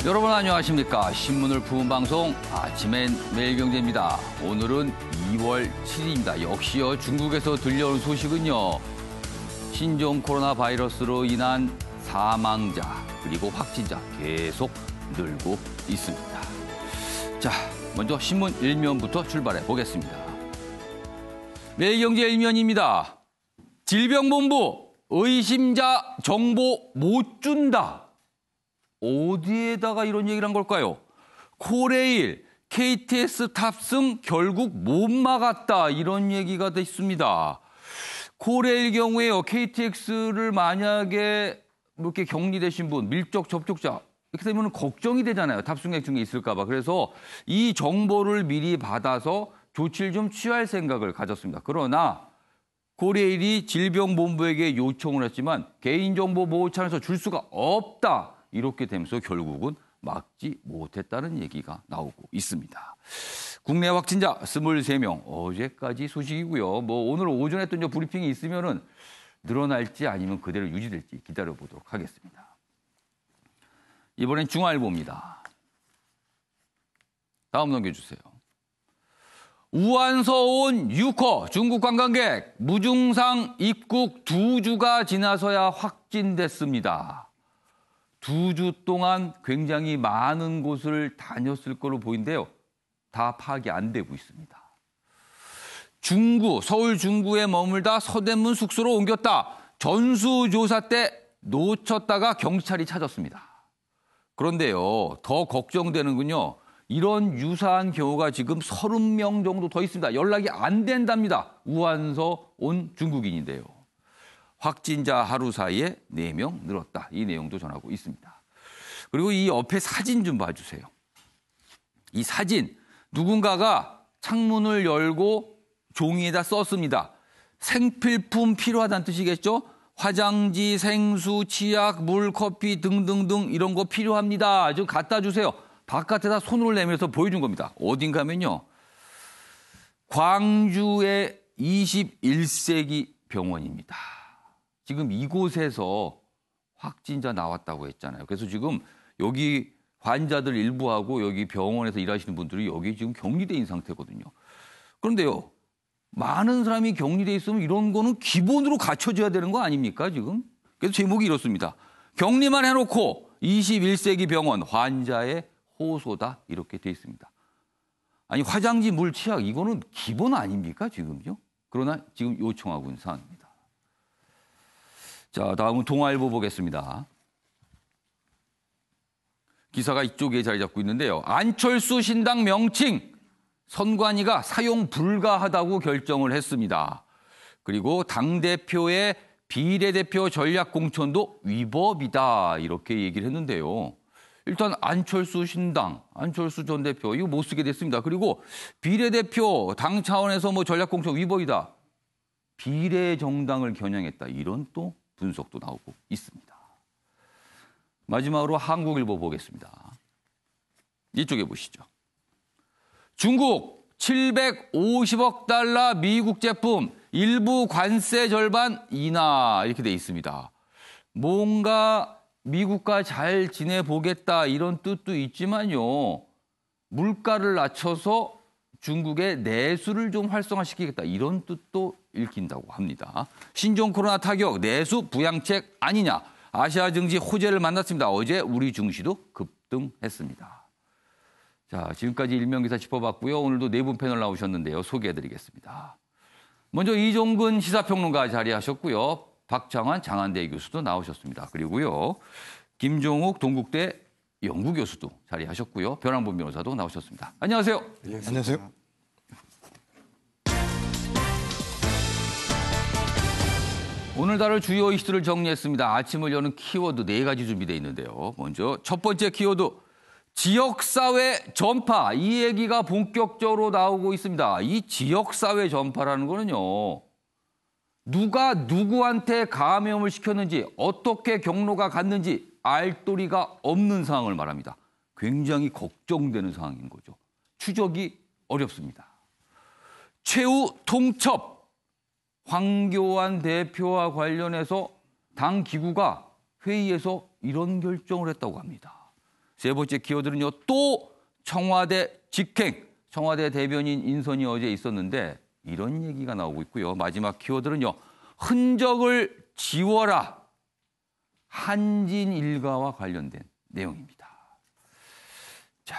여러분 안녕하십니까. 신문을 푸는 방송 아침엔 매일경제입니다. 오늘은 2월 7일입니다. 역시요 중국에서 들려온 소식은요. 신종 코로나 바이러스로 인한 사망자 그리고 확진자 계속 늘고 있습니다. 자, 먼저 신문 1면부터 출발해 보겠습니다. 매일경제 1면입니다. 질병본부 의심자 정보 못 준다. 어디에다가 이런 얘기를 한 걸까요? 코레일, KTX 탑승 결국 못 막았다. 이런 얘기가 됐습니다. 코레일 경우에요. KTX를 만약에 이렇게 격리되신 분, 밀접 접촉자 이렇게 되면 걱정이 되잖아요. 탑승객 중에 있을까 봐. 그래서 이 정보를 미리 받아서 조치를 좀 취할 생각을 가졌습니다. 그러나 코레일이 질병본부에게 요청을 했지만 개인정보 보호차원에서 줄 수가 없다. 이렇게 되면서 결국은 막지 못했다는 얘기가 나오고 있습니다. 국내 확진자 23명, 어제까지 소식이고요. 오늘 오전에 또 브리핑이 있으면은 늘어날지 아니면 그대로 유지될지 기다려보도록 하겠습니다. 이번엔 중앙일보입니다. 다음 넘겨주세요. 우한서 온 6호 중국 관광객 무증상 입국 2주가 지나서야 확진됐습니다. 2주 동안 굉장히 많은 곳을 다녔을 거로 보이는데요. 다 파악이 안 되고 있습니다. 서울 중구에 머물다 서대문 숙소로 옮겼다. 전수조사 때 놓쳤다가 경찰이 찾았습니다. 그런데요, 더 걱정되는군요. 이런 유사한 경우가 지금 30명 정도 더 있습니다. 연락이 안 된답니다. 우한서 온 중국인인데요. 확진자 하루 사이에 4명 늘었다. 이 내용도 전하고 있습니다. 그리고 이 옆에 사진 좀 봐주세요. 이 사진, 누군가가 창문을 열고 종이에다 썼습니다. 생필품 필요하다는 뜻이겠죠? 화장지, 생수, 치약, 물, 커피 등등등 이런 거 필요합니다. 좀 갖다 주세요. 바깥에다 손을 내밀어서 보여준 겁니다. 어딘가면요. 광주의 21세기 병원입니다. 지금 이곳에서 확진자 나왔다고 했잖아요. 그래서 지금 여기 환자들 일부하고 여기 병원에서 일하시는 분들이 여기 지금 격리돼 있는 상태거든요. 그런데요, 많은 사람이 격리돼 있으면 이런 거는 기본으로 갖춰져야 되는 거 아닙니까, 지금? 그래서 제목이 이렇습니다. 격리만 해놓고 21세기 병원 환자의 호소다 이렇게 돼 있습니다. 아니 화장지, 물, 치약 이거는 기본 아닙니까, 지금요? 그러나 지금 요청하고 있는 상황입니다. 자, 다음은 동아일보 보겠습니다. 기사가 이쪽에 자리 잡고 있는데요. 안철수 신당 명칭 선관위가 사용 불가하다고 결정을 했습니다. 그리고 당대표의 비례대표 전략 공천도 위법이다 이렇게 얘기를 했는데요. 일단 안철수 신당, 안철수 전 대표 이거 못 쓰게 됐습니다. 그리고 비례대표 당 차원에서 전략 공천 위법이다. 비례정당을 겨냥했다. 이런 또 분석도 나오고 있습니다. 마지막으로 한국일보 보겠습니다. 이쪽에 보시죠. 중국 750억 달러 미국 제품 일부 관세 절반 인하 이렇게 돼 있습니다. 뭔가 미국과 잘 지내보겠다 이런 뜻도 있지만요. 물가를 낮춰서 중국의 내수를 좀 활성화시키겠다 이런 뜻도 읽힌다고 합니다. 신종 코로나 타격 내수 부양책 아니냐. 아시아 증시 호재를 만났습니다. 어제 우리 증시도 급등했습니다. 자, 지금까지 일면기사 짚어봤고요. 오늘도 네 분 패널 나오셨는데요. 소개해드리겠습니다. 먼저 이종근 시사평론가 자리하셨고요. 박창환 장한대 교수도 나오셨습니다. 그리고요. 김종욱 동국대 연구교수도 자리하셨고요. 변환본 변호사도 나오셨습니다. 안녕하세요. 네, 안녕하세요. 오늘 다룰 주요 이슈들을 정리했습니다. 아침을 여는 키워드 4가지 준비되어 있는데요. 먼저 첫 번째 키워드 지역사회 전파. 이 얘기가 본격적으로 나오고 있습니다. 이 지역사회 전파라는 거는요. 누가 누구한테 감염을 시켰는지 어떻게 경로가 갔는지 알도리가 없는 상황을 말합니다. 굉장히 걱정되는 상황인 거죠. 추적이 어렵습니다. 최후 통첩. 황교안 대표와 관련해서 당 기구가 회의에서 이런 결정을 했다고 합니다. 세 번째 키워드는요. 또 청와대 직행, 청와대 대변인 인선이 어제 있었는데 이런 얘기가 나오고 있고요. 마지막 키워드는요. 흔적을 지워라. 한진 일가와 관련된 내용입니다. 자.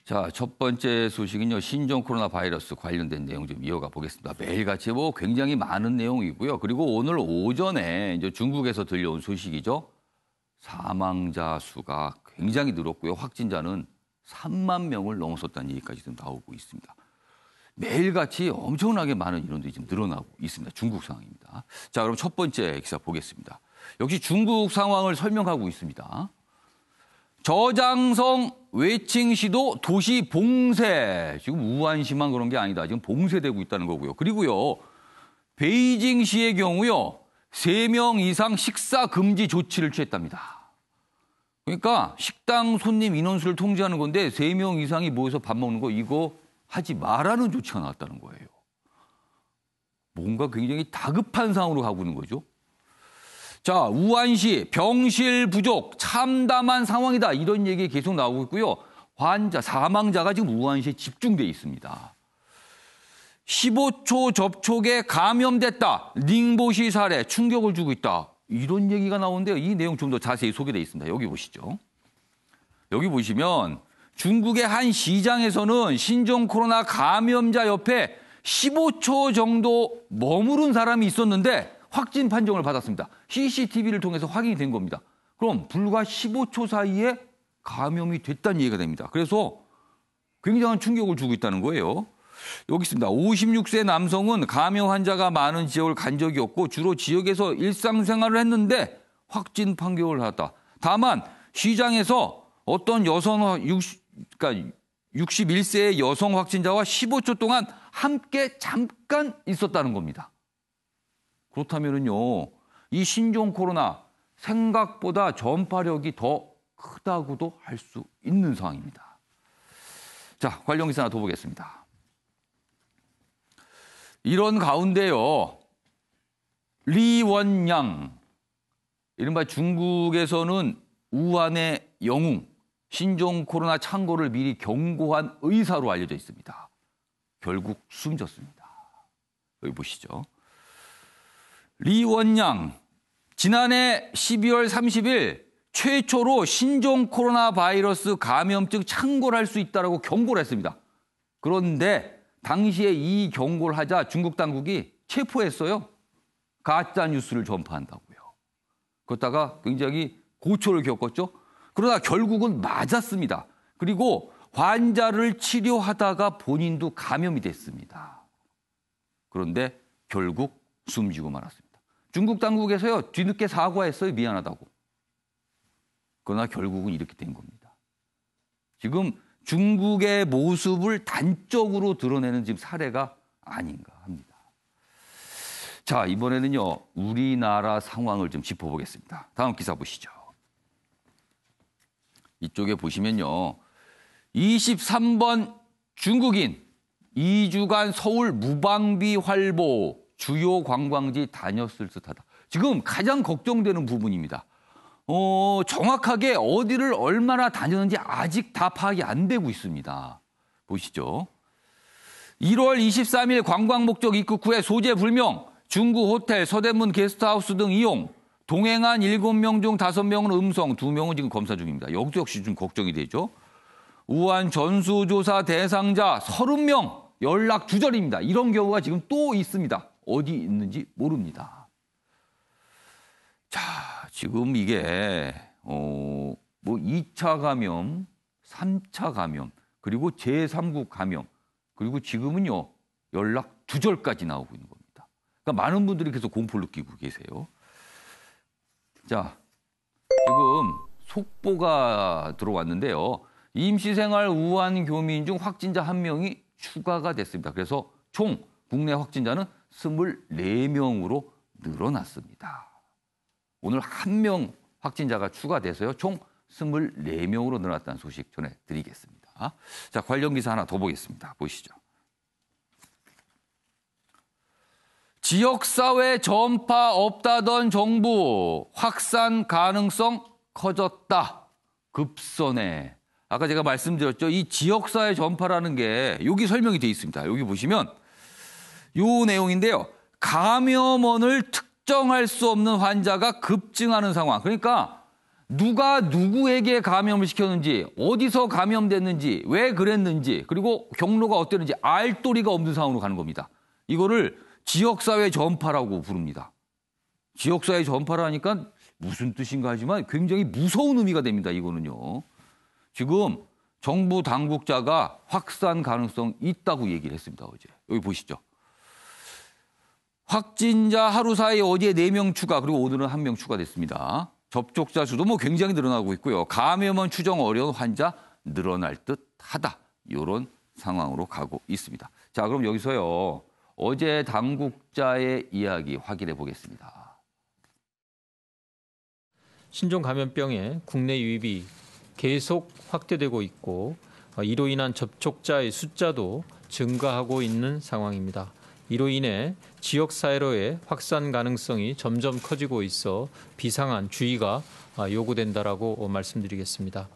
자, 첫 번째 소식은요. 신종 코로나 바이러스 관련된 내용 좀 이어가 보겠습니다. 매일같이 뭐 굉장히 많은 내용이고요. 그리고 오늘 오전에 이제 중국에서 들려온 소식이죠. 사망자 수가 굉장히 늘었고요. 확진자는 3만 명을 넘어섰다는 얘기까지 좀 나오고 있습니다. 매일같이 엄청나게 많은 인원들이 지금 늘어나고 있습니다. 중국 상황입니다. 자, 그럼 첫 번째 기사 보겠습니다. 역시 중국 상황을 설명하고 있습니다. 저장성 외칭시도 도시 봉쇄. 지금 우한시만 그런 게 아니다. 지금 봉쇄되고 있다는 거고요. 그리고요. 베이징시의 경우요. 3명 이상 식사 금지 조치를 취했답니다. 그러니까 식당 손님 인원수를 통제하는 건데 3명 이상이 모여서 밥 먹는 거 이거 하지 말라는 조치가 나왔다는 거예요. 뭔가 굉장히 다급한 상황으로 가고 있는 거죠. 자, 우한시 병실 부족 참담한 상황이다. 이런 얘기 계속 나오고 있고요. 환자, 사망자가 지금 우한시에 집중돼 있습니다. 15초 접촉에 감염됐다. 닝보시 사례 충격을 주고 있다. 이런 얘기가 나오는데요. 이 내용 좀 더 자세히 소개되어 있습니다. 여기 보시죠. 여기 보시면 중국의 한 시장에서는 신종 코로나 감염자 옆에 15초 정도 머무른 사람이 있었는데 확진 판정을 받았습니다. CCTV를 통해서 확인이 된 겁니다. 그럼 불과 15초 사이에 감염이 됐다는 얘기가 됩니다. 그래서 굉장한 충격을 주고 있다는 거예요. 여기 있습니다. 56세 남성은 감염 환자가 많은 지역을 간 적이 없고 주로 지역에서 일상생활을 했는데 확진 판정을 받았다. 다만 시장에서 어떤 여성, 그러니까 61세의 여성 확진자와 15초 동안 함께 잠깐 있었다는 겁니다. 그렇다면요, 이 신종 코로나 생각보다 전파력이 더 크다고도 할 수 있는 상황입니다. 자, 관련 기사 하나 더 보겠습니다. 이런 가운데요, 리원양, 이른바 중국에서는 우한의 영웅, 신종 코로나 창궐을 미리 경고한 의사로 알려져 있습니다. 결국 숨졌습니다. 여기 보시죠. 리원양, 지난해 12월 30일 최초로 신종 코로나 바이러스 감염증 창궐을 할 수 있다고 경고를 했습니다. 그런데 당시에 이 경고를 하자 중국 당국이 체포했어요. 가짜 뉴스를 전파한다고요. 그러다가 굉장히 고초를 겪었죠. 그러나 결국은 맞았습니다. 그리고 환자를 치료하다가 본인도 감염이 됐습니다. 그런데 결국 숨지고 말았습니다. 중국 당국에서요, 뒤늦게 사과했어요. 미안하다고. 그러나 결국은 이렇게 된 겁니다. 지금 중국의 모습을 단적으로 드러내는 지금 사례가 아닌가 합니다. 자, 이번에는요, 우리나라 상황을 좀 짚어보겠습니다. 다음 기사 보시죠. 이쪽에 보시면요, 23번 중국인 2주간 서울 무방비 활보 주요 관광지 다녔을 듯하다. 지금 가장 걱정되는 부분입니다. 정확하게 어디를 얼마나 다녔는지 아직 다 파악이 안 되고 있습니다. 보시죠. 1월 23일 관광 목적 입국 후에 소재 불명, 중구 호텔, 서대문 게스트하우스 등 이용, 동행한 7명 중 5명은 음성, 2명은 지금 검사 중입니다. 여기도 역시 좀 걱정이 되죠. 우한 전수조사 대상자 30명 연락 두절입니다. 이런 경우가 지금 또 있습니다. 어디 있는지 모릅니다. 자, 지금 이게 뭐 2차 감염, 3차 감염, 그리고 제3국 감염, 그리고 지금은요 연락 두절까지 나오고 있는 겁니다. 그러니까 많은 분들이 계속 공포를 느끼고 계세요. 자, 지금 속보가 들어왔는데요. 임시생활 우한 교민 중 확진자 1명이 추가가 됐습니다. 그래서 총 국내 확진자는 24명으로 늘어났습니다. 오늘 1명 확진자가 추가돼서요. 총 24명으로 늘어났다는 소식 전해드리겠습니다. 자, 관련 기사 하나 더 보겠습니다. 보시죠. 지역사회 전파 없다던 정부 확산 가능성 커졌다. 급선회. 아까 제가 말씀드렸죠. 이 지역사회 전파라는 게 여기 설명이 돼 있습니다. 여기 보시면 요 내용인데요. 감염원을 특정할 수 없는 환자가 급증하는 상황. 그러니까 누가 누구에게 감염을 시켰는지, 어디서 감염됐는지, 왜 그랬는지, 그리고 경로가 어땠는지 알 도리가 없는 상황으로 가는 겁니다. 이거를 지역사회 전파라고 부릅니다. 지역사회 전파라니까 무슨 뜻인가 하지만 굉장히 무서운 의미가 됩니다. 이거는요. 지금 정부 당국자가 확산 가능성 있다고 얘기를 했습니다. 어제. 여기 보시죠. 확진자 하루 사이 어제 4명 추가, 그리고 오늘은 1명 추가됐습니다. 접촉자 수도 굉장히 늘어나고 있고요. 감염원 추정 어려운 환자 늘어날 듯하다. 이런 상황으로 가고 있습니다. 자, 그럼 여기서요. 어제 당국자의 이야기 확인해 보겠습니다. 신종 감염병의 국내 유입이 계속 확대되고 있고 이로 인한 접촉자의 숫자도 증가하고 있는 상황입니다. 이로 인해 지역사회로의 확산 가능성이 점점 커지고 있어 비상한 주의가 요구된다라고 말씀드리겠습니다.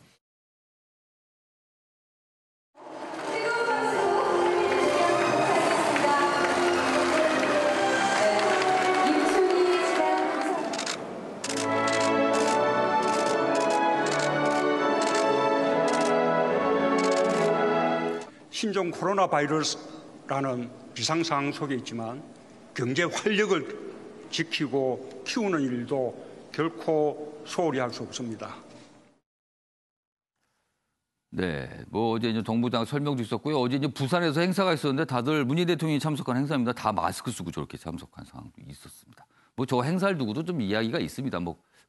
신종 코로나 바이러스라는 비상상황 속에 있지만 경제 활력을 지키고 키우는 일도 결코 소홀히 할 수 없습니다. 네, 어제 이제 정부장 설명도 있었고요. 어제 이제 부산에서 행사가 있었는데 다들 문재인 대통령이 참석한 행사입니다. 다 마스크 쓰고 저렇게 참석한 상황도 있었습니다. 저 행사를 두고도 좀 이야기가 있습니다.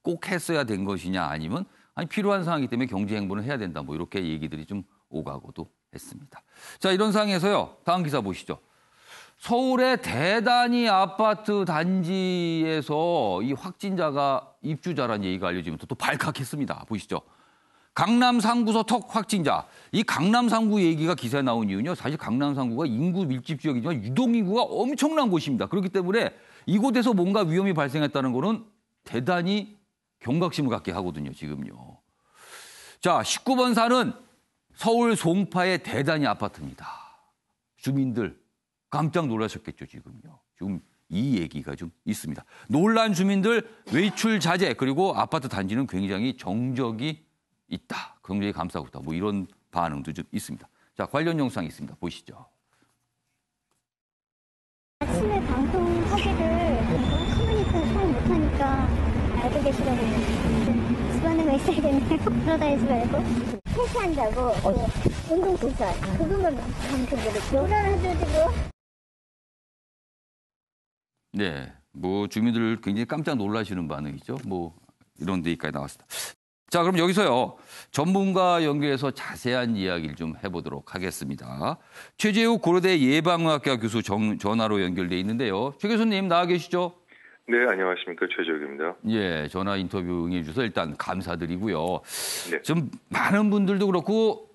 꼭 했어야 된 것이냐 아니면 필요한 상황이기 때문에 경제 행보는 해야 된다. 이렇게 얘기들이 좀 오가고도 했습니다. 자, 이런 상황에서요. 다음 기사 보시죠. 서울의 대단히 아파트 단지에서 이 확진자가 입주자라는 얘기가 알려지면서 또 발칵했습니다. 보시죠. 강남 상구소 턱 확진자. 이 강남 상구 얘기가 기사에 나온 이유는요. 사실 강남 상구가 인구 밀집 지역이지만 유동 인구가 엄청난 곳입니다. 그렇기 때문에 이곳에서 뭔가 위험이 발생했다는 거는 대단히 경각심을 갖게 하거든요. 지금요. 자, 19번 사는 서울 송파의 대단히 아파트입니다. 주민들 깜짝 놀라셨겠죠, 지금요. 지금 이 얘기가 좀 있습니다. 놀란 주민들 외출 자제, 그리고 아파트 단지는 굉장히 정적이 있다. 굉장히 감싸고 있다. 이런 반응도 좀 있습니다. 자, 관련 영상이 있습니다. 보시죠. 아침에 방송하기를 너무 커뮤니케이션 잘 못하니까 알고 계시거든요. 집안에 있어야겠네요. 돌아다니지 말고. 세수한다고 운동시설 그것만 방송으로 교란해주고. 네, 주민들 굉장히 깜짝 놀라시는 반응이죠. 이런 데까지 나왔습니다. 자, 그럼 여기서요. 전문가 연결해서 자세한 이야기를 좀 해보도록 하겠습니다. 최재욱 고려대 예방의학과 교수 전화로 연결돼 있는데요. 최 교수님 나와 계시죠? 네, 안녕하십니까. 최재욱입니다. 예, 전화 인터뷰 응해주셔서 일단 감사드리고요. 네. 좀 많은 분들도 그렇고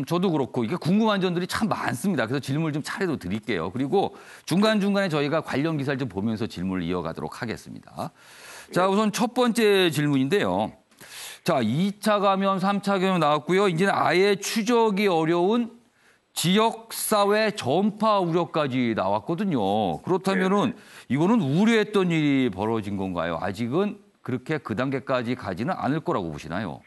저도 그렇고 이게 궁금한 점들이 참 많습니다. 그래서 질문을 좀 차례로 드릴게요. 그리고 중간중간에 저희가 관련 기사를 좀 보면서 질문을 이어가도록 하겠습니다. 자, 우선 첫 번째 질문인데요. 자, 2차 감염, 3차 감염 나왔고요. 이제는 아예 추적이 어려운 지역사회 전파 우려까지 나왔거든요. 그렇다면은 이거는 우려했던 일이 벌어진 건가요? 아직은 그렇게 그 단계까지 가지는 않을 거라고 보시나요?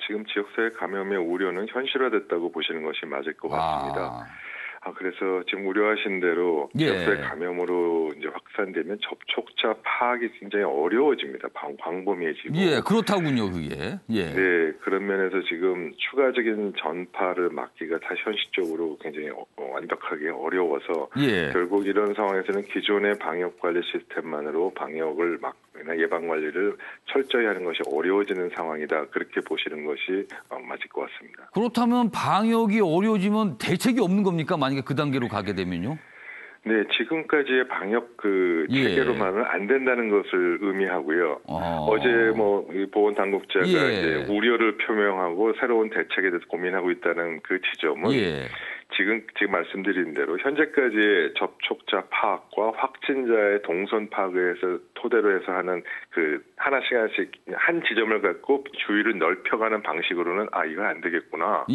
지금 지역사회 감염의 우려는 현실화됐다고 보시는 것이 맞을 것 같습니다. 그래서 지금 우려하신 대로 지역사회 감염으로 이제 확산되면 접촉자 파악이 굉장히 어려워집니다. 광범위해지고. 예, 그렇다군요, 그게. 예. 네, 그런 면에서 지금 추가적인 전파를 막기가 다 현실적으로 굉장히 완벽하게 어려워서 결국 이런 상황에서는 기존의 방역 관리 시스템만으로 방역을 예방 관리를 철저히 하는 것이 어려워지는 상황이다. 그렇게 보시는 것이 맞을 것 같습니다. 그렇다면 방역이 어려워지면 대책이 없는 겁니까? 만약에 그 단계로 가게 되면요? 네, 지금까지의 방역 체계로만은 안 된다는 것을 의미하고요. 어제 이 보건 당국자가 이제 우려를 표명하고 새로운 대책에 대해서 고민하고 있다는 그 지점은 지금 말씀드린 대로 현재까지의 접촉자 파악과 확진자의 동선 파악에서 토대로 해서 하는 하나씩 한 지점을 갖고 주위를 넓혀가는 방식으로는 이건 안 되겠구나.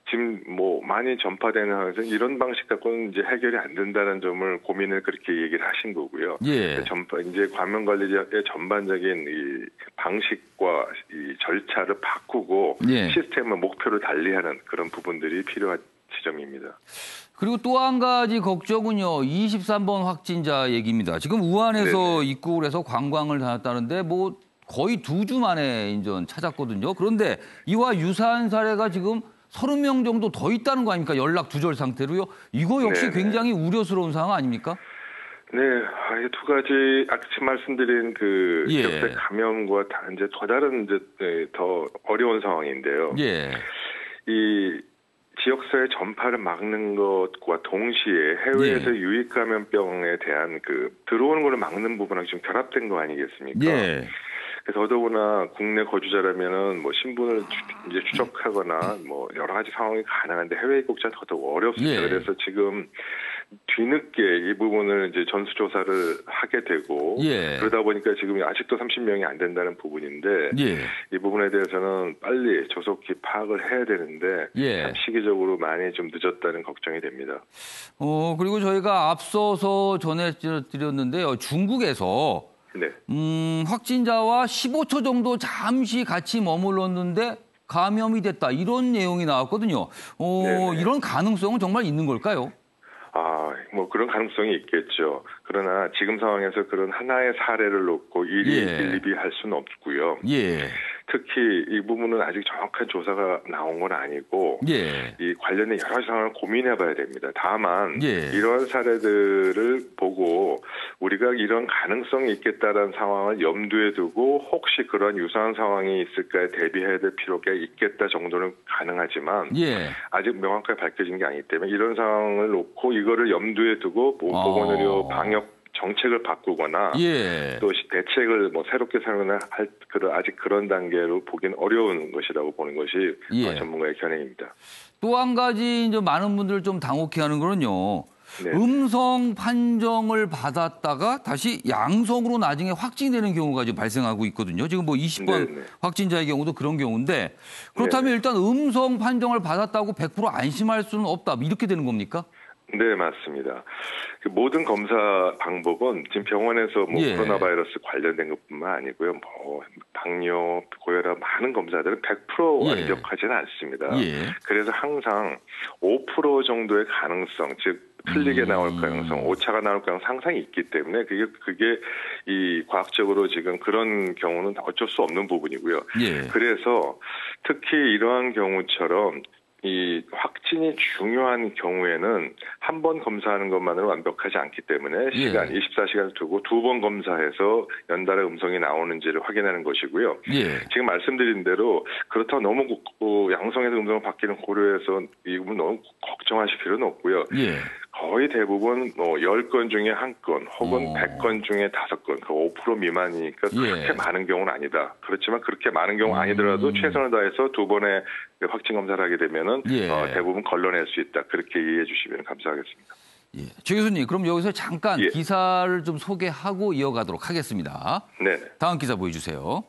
지금 많이 전파되는 상황에서 이런 방식 갖고는 이제 해결이 안 된다는 점을 고민을 그렇게 얘기를 하신 거고요. 이제 감염 관리의 전반적인 이 방식과 이 절차를 바꾸고 시스템의 목표를 달리하는 그런 부분들이 필요한 지점입니다. 그리고 또 한 가지 걱정은요. 23번 확진자 얘기입니다. 지금 우한에서 입국을 해서 관광을 다녔다는데 거의 2주 만에 인전 찾았거든요. 그런데 이와 유사한 사례가 지금 30명 정도 더 있다는 거 아닙니까? 연락 두절 상태로요. 이거 역시 굉장히 우려스러운 상황 아닙니까? 네, 두 가지 아까 말씀드린 지역대 감염과 이제 더 다른 더 어려운 상황인데요. 이 지역사회 전파를 막는 것과 동시에 해외에서 유입 감염병에 대한 들어오는 것을 막는 부분하고 좀 결합된 거 아니겠습니까? 더더구나 국내 거주자라면은 신분을 이제 추적하거나 여러 가지 상황이 가능한데 해외 입국자는 더더욱 어렵습니다. 그래서 지금 뒤늦게 이 부분을 이제 전수조사를 하게 되고 그러다 보니까 지금 아직도 30명이 안 된다는 부분인데 이 부분에 대해서는 빨리 조속히 파악을 해야 되는데 참 시기적으로 많이 좀 늦었다는 걱정이 됩니다. 그리고 저희가 앞서서 전해드렸는데요. 중국에서 확진자와 15초 정도 잠시 같이 머물렀는데 감염이 됐다. 이런 내용이 나왔거든요. 이런 가능성은 정말 있는 걸까요? 그런 가능성이 있겠죠. 그러나 지금 상황에서 그런 하나의 사례를 놓고 일희일비할 수는 없고요. 특히 이 부분은 아직 정확한 조사가 나온 건 아니고 이 관련된 여러 가지 상황을 고민해봐야 됩니다. 다만 이러한 사례들을 보고 우리가 이런 가능성이 있겠다라는 상황을 염두에 두고 혹시 그런 유사한 상황이 있을까에 대비해야 될 필요가 있겠다 정도는 가능하지만 아직 명확하게 밝혀진 게 아니기 때문에 이런 상황을 놓고 이거를 염두에 두고 보건의료 방역 정책을 바꾸거나 또 대책을 새롭게 사용할 아직 그런 단계로 보기는 어려운 것이라고 보는 것이 전문가의 견해입니다. 또 한 가지 이제 많은 분들 좀 당혹해하는 거는요. 음성 판정을 받았다가 다시 양성으로 나중에 확진되는 경우가 지금 발생하고 있거든요. 지금 20번 확진자의 경우도 그런 경우인데 그렇다면 일단 음성 판정을 받았다고 100% 안심할 수는 없다. 이렇게 되는 겁니까? 네, 맞습니다. 모든 검사 방법은 지금 병원에서 코로나 바이러스 관련된 것뿐만 아니고요. 당뇨, 고혈압 많은 검사들은 100% 완벽하지는 않습니다. 그래서 항상 5% 정도의 가능성, 즉 틀리게 나올 가능성, 오차가 나올 가능성 항상 있기 때문에 그게 이 과학적으로 지금 그런 경우는 어쩔 수 없는 부분이고요. 그래서 특히 이러한 경우처럼 이 확진이 중요한 경우에는 한 번 검사하는 것만으로 완벽하지 않기 때문에 시간 24시간을 두고 2번 검사해서 연달아 음성이 나오는지를 확인하는 것이고요. 지금 말씀드린 대로 그렇다고 너무 양성에서 음성을 받기는 고려해서 이 부분 너무 걱정하실 필요는 없고요. 거의 대부분 10건 중에 1건 혹은 100건 중에 5건, 5% 미만이니까 그렇게 많은 경우는 아니다. 그렇지만 그렇게 많은 경우 아니더라도 최선을 다해서 2번의 확진 검사를 하게 되면은 대부분 걸러낼 수 있다. 그렇게 이해해 주시면 감사하겠습니다. 최 교수님, 그럼 여기서 잠깐 기사를 좀 소개하고 이어가도록 하겠습니다. 다음 기사 보여주세요.